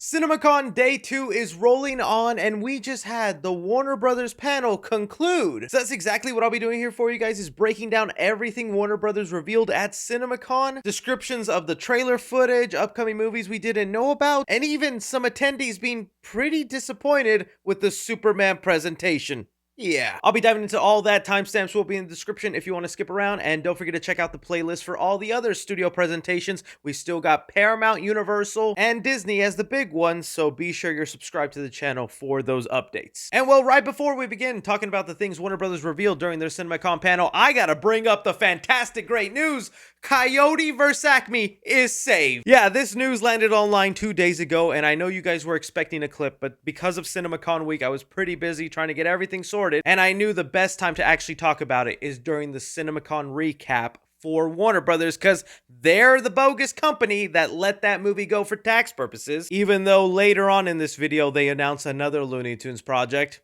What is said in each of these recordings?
CinemaCon Day 2 is rolling on, and we just had the Warner Brothers panel conclude. So that's exactly what I'll be doing here for you guys, is breaking down everything Warner Brothers revealed at CinemaCon, descriptions of the trailer footage, upcoming movies we didn't know about, and even some attendees being pretty disappointed with the Superman presentation. Yeah, I'll be diving into all that. Timestamps will be in the description if you want to skip around, and don't forget to check out the playlist for all the other studio presentations. We still got Paramount, Universal, and Disney as the big ones, so be sure you're subscribed to the channel for those updates. And well, right before we begin talking about the things Warner Brothers revealed during their CinemaCon panel, I gotta bring up the fantastic great news. Coyote vs. ACME is saved. Yeah, this news landed online 2 days ago, and I know you guys were expecting a clip, but because of CinemaCon week, I was pretty busy trying to get everything sorted, and I knew the best time to actually talk about it is during the CinemaCon recap for Warner Brothers, because they're the bogus company that let that movie go for tax purposes, even though later on in this video they announce another Looney Tunes project.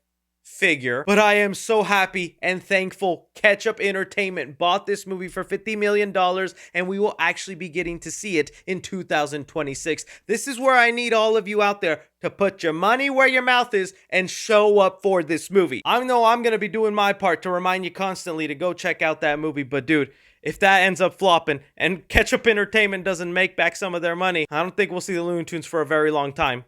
Figure. But I am so happy and thankful Ketchup Entertainment bought this movie for $50 million, and we will actually be getting to see it in 2026. This is where I need all of you out there to put your money where your mouth is and show up for this movie. I know I'm going to be doing my part to remind you constantly to go check out that movie, but dude, if that ends up flopping and Ketchup Entertainment doesn't make back some of their money, I don't think we'll see the Looney Tunes for a very long time.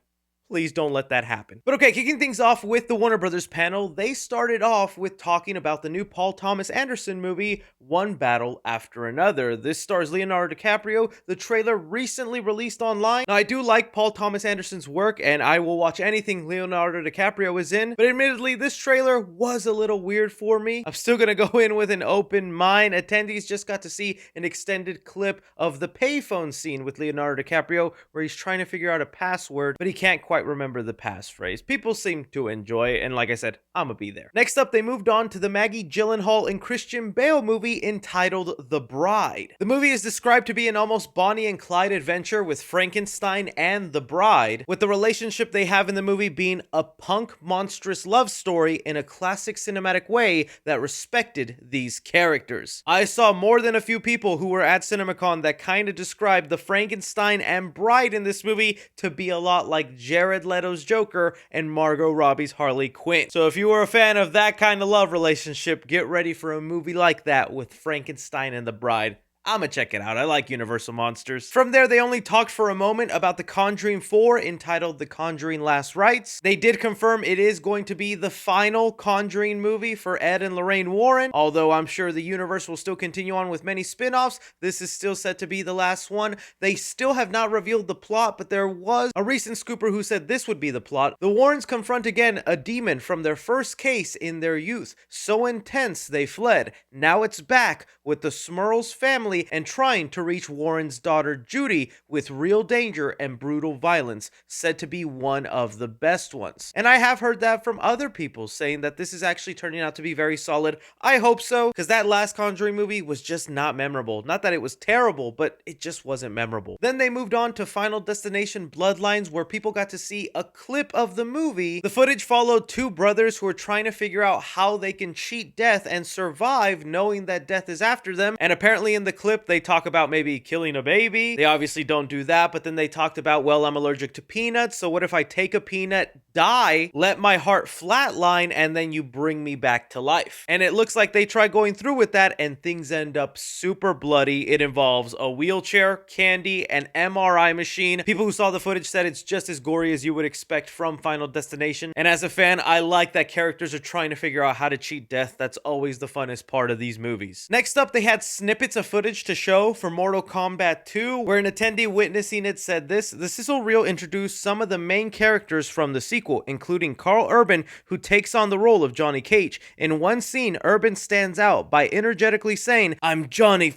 Please don't let that happen. But okay, kicking things off with the Warner Brothers panel, they started off with talking about the new Paul Thomas Anderson movie, One Battle After Another. This stars Leonardo DiCaprio. The trailer recently released online. Now, I do like Paul Thomas Anderson's work, and I will watch anything Leonardo DiCaprio is in, but admittedly, this trailer was a little weird for me. I'm still gonna go in with an open mind. Attendees just got to see an extended clip of the payphone scene with Leonardo DiCaprio, where he's trying to figure out a password, but he can't quite remember the passphrase. People seem to enjoy it, and like I said, I'ma be there. Next up, they moved on to the Maggie Gyllenhaal and Christian Bale movie entitled The Bride. The movie is described to be an almost Bonnie and Clyde adventure with Frankenstein and the bride, with the relationship they have in the movie being a punk monstrous love story in a classic cinematic way that respected these characters. I saw more than a few people who were at CinemaCon that kind of described the Frankenstein and bride in this movie to be a lot like Jared Leto's Joker and Margot Robbie's Harley Quinn. So if you were a fan of that kind of love relationship, get ready for a movie like that with Frankenstein and the Bride. I'ma check it out. I like Universal Monsters. From there, they only talked for a moment about the Conjuring 4 entitled The Conjuring Last Rites. They did confirm it is going to be the final Conjuring movie for Ed and Lorraine Warren. Although I'm sure the universe will still continue on with many spin-offs, this is still set to be the last one. They still have not revealed the plot, but there was a recent scooper who said this would be the plot. The Warrens confront again a demon from their first case in their youth. So intense they fled. Now it's back with the Smurls family and trying to reach Warren's daughter Judy with real danger and brutal violence, said to be one of the best ones. And I have heard that from other people saying that this is actually turning out to be very solid. I hope so, because that last Conjuring movie was just not memorable. Not that it was terrible, but it just wasn't memorable. Then they moved on to Final Destination Bloodlines, where people got to see a clip of the movie. The footage followed two brothers who are trying to figure out how they can cheat death and survive knowing that death is after them. And apparently in the clip they talk about maybe killing a baby. They obviously don't do that, but then they talked about, well, I'm allergic to peanuts, so what if I take a peanut, die, let my heart flatline, and then you bring me back to life? And it looks like they try going through with that, and things end up super bloody. It involves a wheelchair, candy, an MRI machine. People who saw the footage said it's just as gory as you would expect from Final Destination, and as a fan, I like that characters are trying to figure out how to cheat death. That's always the funnest part of these movies. Next up, they had snippets of footage to show for Mortal Kombat 2, where an attendee witnessing it said this: the sizzle reel introduced some of the main characters from the sequel, including Carl Urban, who takes on the role of Johnny Cage. In one scene, Urban stands out by energetically saying, "I'm Johnny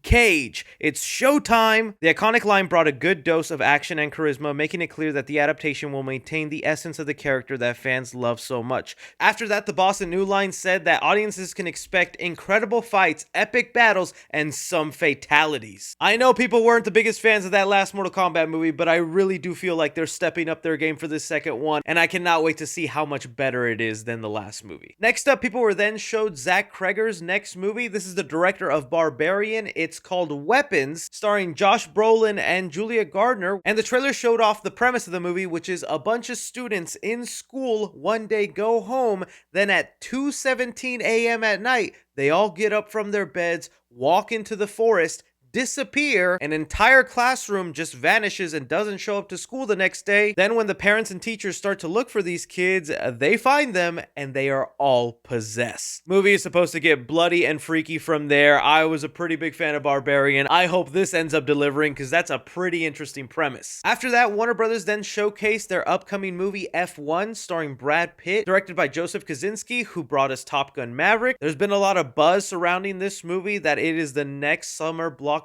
Cage, it's showtime." The iconic line brought a good dose of action and charisma, making it clear that the adaptation will maintain the essence of the character that fans love so much. After that, the boss in New Line said that audiences can expect incredible fights, epic battles, and some fatalities. I know people weren't the biggest fans of that last Mortal Kombat movie, but I really do feel like they're stepping up their game for this second one, and I cannot wait to see how much better it is than the last movie. Next up, people were then showed Zach Kreger's next movie. This is the director of Barbarian. It's called Weapons, starring Josh Brolin and Julia Gardner. And the trailer showed off the premise of the movie, which is a bunch of students in school one day go home, then at 2:17 a.m. at night, they all get up from their beds, walk into the forest, disappear, an entire classroom just vanishes and doesn't show up to school the next day. Then when the parents and teachers start to look for these kids, they find them and they are all possessed. Movie is supposed to get bloody and freaky from there. I was a pretty big fan of Barbarian. I hope this ends up delivering because that's a pretty interesting premise. After that, Warner Brothers then showcased their upcoming movie F1 starring Brad Pitt, directed by Joseph Kosinski, who brought us Top Gun Maverick. There's been a lot of buzz surrounding this movie that it is the next summer blockbuster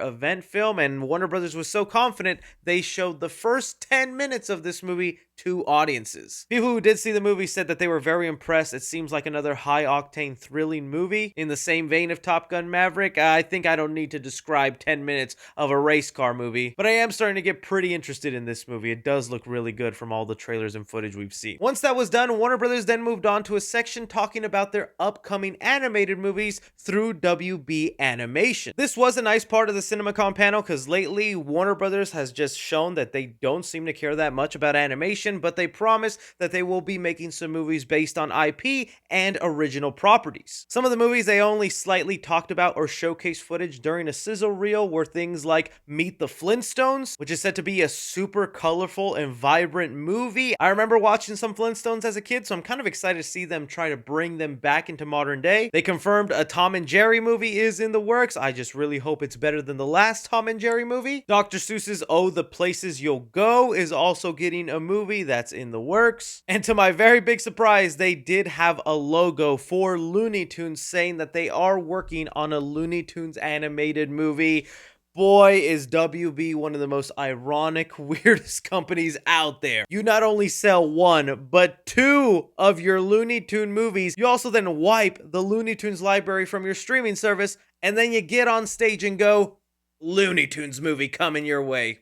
event film, and Warner Brothers was so confident they showed the first 10 minutes of this movie to audiences. People who did see the movie said that they were very impressed. It seems like another high-octane thrilling movie in the same vein of Top Gun Maverick. I think I don't need to describe 10 minutes of a race car movie, but I am starting to get pretty interested in this movie. It does look really good from all the trailers and footage we've seen. Once that was done, Warner Brothers then moved on to a section talking about their upcoming animated movies through WB Animation. This was a nice part of the CinemaCon panel because lately Warner Brothers has just shown that they don't seem to care that much about animation, but they promise that they will be making some movies based on IP and original properties. Some of the movies they only slightly talked about or showcased footage during a sizzle reel were things like Meet the Flintstones, which is said to be a super colorful and vibrant movie. I remember watching some Flintstones as a kid, so I'm kind of excited to see them try to bring them back into modern day. They confirmed a Tom and Jerry movie is in the works. I just really hope it's better than the last Tom and Jerry movie. Dr. Seuss's Oh, the Places You'll Go is also getting a movie that's in the works. And to my very big surprise, they did have a logo for Looney Tunes saying that they are working on a Looney Tunes animated movie. Boy, is WB one of the most ironic, weirdest companies out there. You not only sell one, but two of your Looney Tune movies. You also then wipe the Looney Tunes library from your streaming service, and then you get on stage and go, Looney Tunes movie coming your way.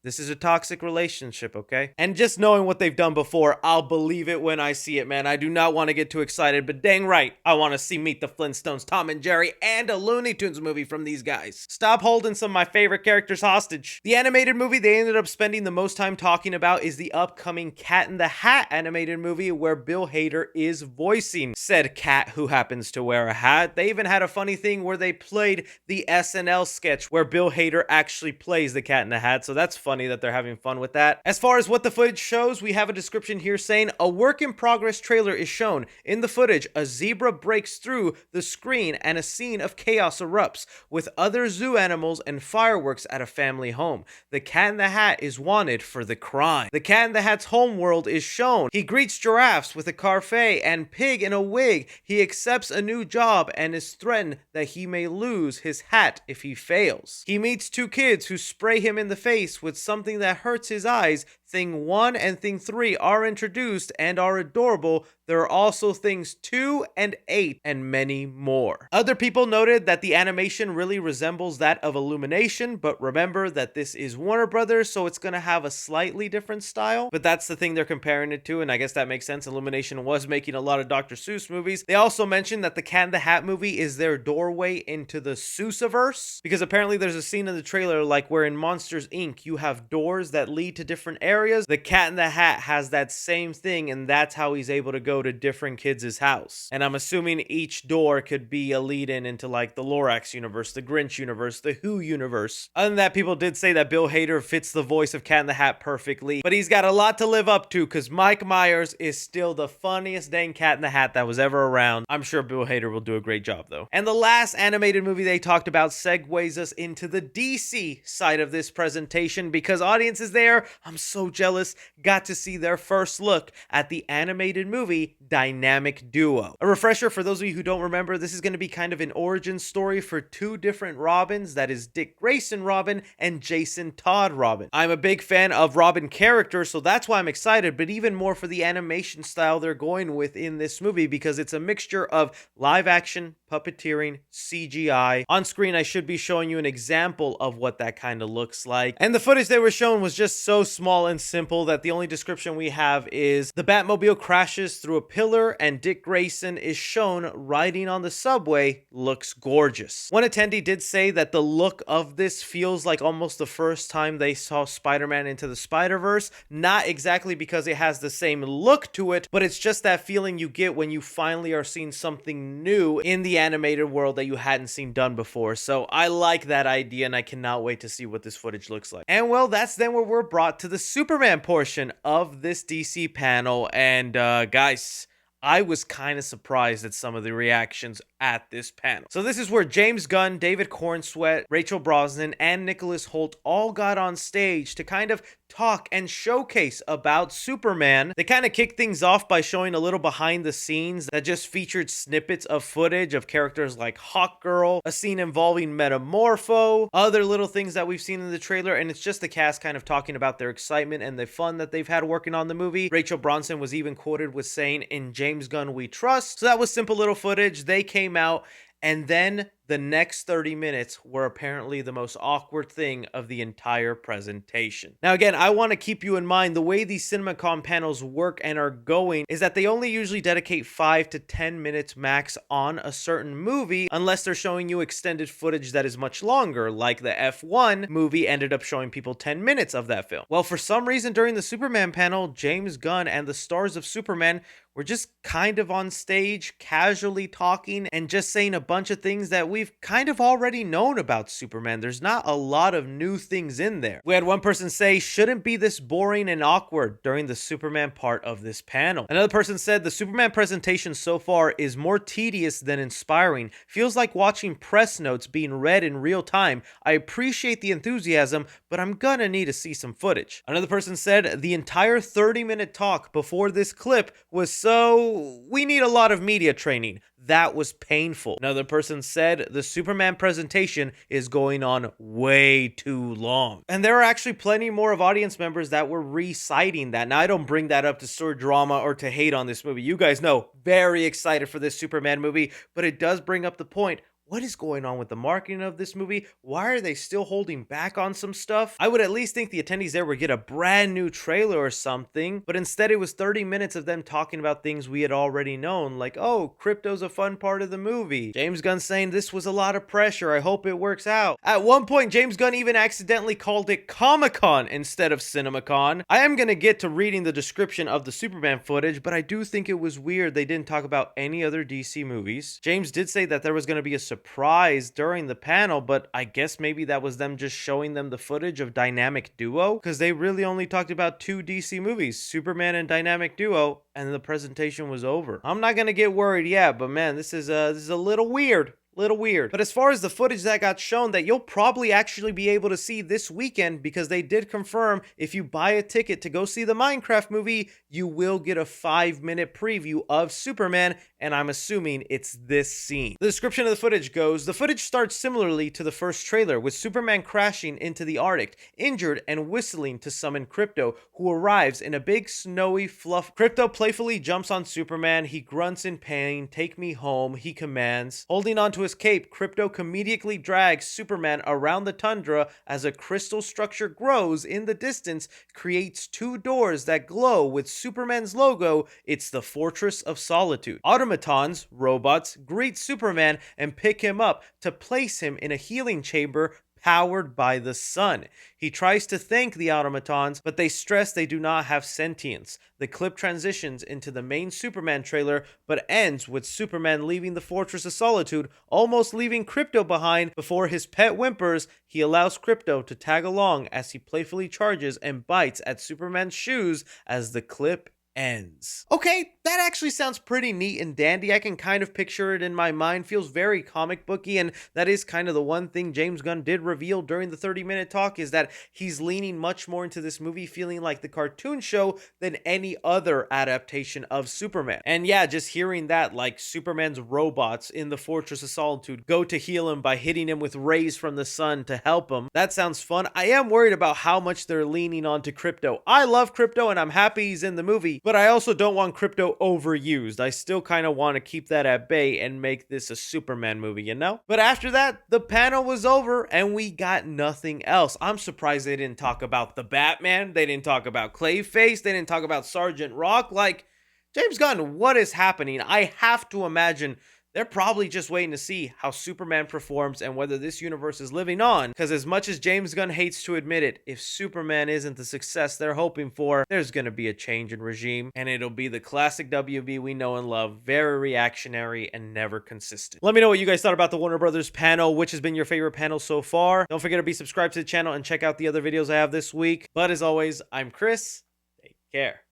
This is a toxic relationship, okay? And just knowing what they've done before, I'll believe it when I see it, man. I do not want to get too excited, but dang right, I want to see Meet the Flintstones, Tom and Jerry, and a Looney Tunes movie from these guys. Stop holding some of my favorite characters hostage. The animated movie they ended up spending the most time talking about is the upcoming Cat in the Hat animated movie where Bill Hader is voicing said cat who happens to wear a hat. They even had a funny thing where they played the SNL sketch where Bill Hader actually plays the Cat in the Hat, so that's funny that they're having fun with that. As far as what the footage shows, we have a description here saying a work in progress trailer is shown. In the footage, a zebra breaks through the screen and a scene of chaos erupts with other zoo animals and fireworks at a family home. The Cat in the Hat is wanted for the crime. The Cat in the Hat's homeworld is shown. He greets giraffes with a parfait and pig in a wig. He accepts a new job and is threatened that he may lose his hat if he fails. He meets two kids who spray him in the face with something that hurts his eyes. Thing 1 and Thing 3 are introduced and are adorable. There are also Things 2 and 8 and many more. Other people noted that the animation really resembles that of Illumination, but remember that this is Warner Brothers, so it's going to have a slightly different style, but that's the thing they're comparing it to, and I guess that makes sense. Illumination was making a lot of Dr. Seuss movies. They also mentioned that the Cat in the Hat movie is their doorway into the Seussiverse, because apparently there's a scene in the trailer like where in Monsters Inc. you have doors that lead to different areas. The Cat in the Hat has that same thing, and that's how he's able to go to different kids' house. And I'm assuming each door could be a lead-in into like the Lorax universe, the Grinch universe, the Who universe. Other than that, people did say that Bill Hader fits the voice of Cat in the Hat perfectly, but he's got a lot to live up to because Mike Myers is still the funniest dang Cat in the Hat that was ever around. I'm sure Bill Hader will do a great job though. And the last animated movie they talked about segues us into the DC side of this presentation because audiences there, I'm so jealous, got to see their first look at the animated movie Dynamic Duo. A refresher for those of you who don't remember, this is going to be kind of an origin story for two different Robins, that is Dick Grayson Robin and Jason Todd Robin. I'm a big fan of Robin character, so that's why I'm excited, but even more for the animation style they're going with in this movie because it's a mixture of live action, puppeteering, CGI. On screen, I should be showing you an example of what that kind of looks like. And the footage they were shown was just so small and and simple that the only description we have is the Batmobile crashes through a pillar and Dick Grayson is shown riding on the subway. Looks gorgeous. One attendee did say that the look of this feels like almost the first time they saw Spider-Man Into the Spider-Verse. Not exactly because it has the same look to it, but it's just that feeling you get when you finally are seeing something new in the animated world that you hadn't seen done before. So I like that idea and I cannot wait to see what this footage looks like. And well, that's then where we're brought to the Superman portion of this DC panel. And guys, I was kind of surprised at some of the reactions at this panel. So this is where James Gunn, David Cornsweet, Rachel Brosnahan, and Nicholas Hoult all got on stage to kind of talk and showcase about Superman. They kind of kicked things off by showing a little behind the scenes that just featured snippets of footage of characters like Hawkgirl, a scene involving Metamorpho, other little things that we've seen in the trailer, and it's just the cast kind of talking about their excitement and the fun that they've had working on the movie. Rachel Brosnahan was even quoted with saying, "In James Gunn we trust." So that was simple little footage. They came out, and then the next 30 minutes were apparently the most awkward thing of the entire presentation. Now again, I want to keep you in mind the way these CinemaCon panels work and are going is that they only usually dedicate 5 to 10 minutes max on a certain movie unless they're showing you extended footage that is much longer, like the F1 movie ended up showing people 10 minutes of that film. Well, for some reason during the Superman panel, James Gunn and the stars of Superman were just kind of on stage casually talking and just saying a bunch of things that we've kind of already known about Superman. There's not a lot of new things in there. We had one person say, "Shouldn't be this boring and awkward" during the Superman part of this panel. Another person said, "The Superman presentation so far is more tedious than inspiring. Feels like watching press notes being read in real time. I appreciate the enthusiasm, but I'm gonna need to see some footage." Another person said, "The entire 30-minute talk before this clip was so we need a lot of media training. That was painful." Another person said, "The Superman presentation is going on way too long." And there are actually plenty more of audience members that were reciting that. Now, I don't bring that up to stir drama or to hate on this movie. You guys know, very excited for this Superman movie, but it does bring up the point. What is going on with the marketing of this movie? Why are they still holding back on some stuff? I would at least think the attendees there would get a brand new trailer or something, but instead it was 30 minutes of them talking about things we had already known, like, oh, crypto's a fun part of the movie. James Gunn saying this was a lot of pressure, I hope it works out. At one point, James Gunn even accidentally called it Comic-Con instead of CinemaCon. I am gonna get to reading the description of the Superman footage, but I do think it was weird they didn't talk about any other DC movies. James did say that there was gonna be a surprise during the panel, but I guess maybe that was them just showing them the footage of Dynamic Duo, because they really only talked about 2 DC movies, Superman and Dynamic Duo, and the presentation was over. I'm not gonna get worried yet, but man, this is a little weird. But as far as the footage that got shown that you'll probably actually be able to see this weekend, because they did confirm if you buy a ticket to go see the Minecraft movie, you will get a 5-minute preview of Superman, and I'm assuming it's this scene. The description of the footage goes, the footage starts similarly to the first trailer, with Superman crashing into the Arctic, injured and whistling to summon Krypto, who arrives in a big snowy fluff. Krypto playfully jumps on Superman, he grunts in pain, "Take me home," he commands. Holding onto his cape, Krypto comedically drags Superman around the tundra as a crystal structure grows in the distance, creates 2 doors that glow with Superman's logo. It's the Fortress of Solitude. Automatons, robots, greet Superman and pick him up to place him in a healing chamber powered by the sun. He tries to thank the automatons, but they stress they do not have sentience. The clip transitions into the main Superman trailer, but ends with Superman leaving the Fortress of Solitude, almost leaving Krypto behind. Before his pet whimpers, he allows Krypto to tag along as he playfully charges and bites at Superman's shoes as the clip ends. Okay, that actually sounds pretty neat and dandy. I can kind of picture it in my mind. Feels very comic booky, and that is kind of the one thing James Gunn did reveal during the 30-minute talk, is that he's leaning much more into this movie feeling like the cartoon show than any other adaptation of Superman. And yeah, just hearing that, like Superman's robots in the Fortress of Solitude go to heal him by hitting him with rays from the sun to help him, that sounds fun. I am worried about how much they're leaning onto Krypto. I love Krypto and I'm happy he's in the movie, but I also don't want crypto overused. I still kind of want to keep that at bay and make this a Superman movie, you know? But after that, the panel was over and we got nothing else. I'm surprised they didn't talk about the Batman. They didn't talk about Clayface. They didn't talk about Sergeant Rock. Like, James Gunn, what is happening? I have to imagine they're probably just waiting to see how Superman performs and whether this universe is living on. Because as much as James Gunn hates to admit it, if Superman isn't the success they're hoping for, there's going to be a change in regime. And it'll be the classic WB we know and love. Very reactionary and never consistent. Let me know what you guys thought about the Warner Brothers panel. Which has been your favorite panel so far? Don't forget to be subscribed to the channel and check out the other videos I have this week. But as always, I'm Chris. Take care.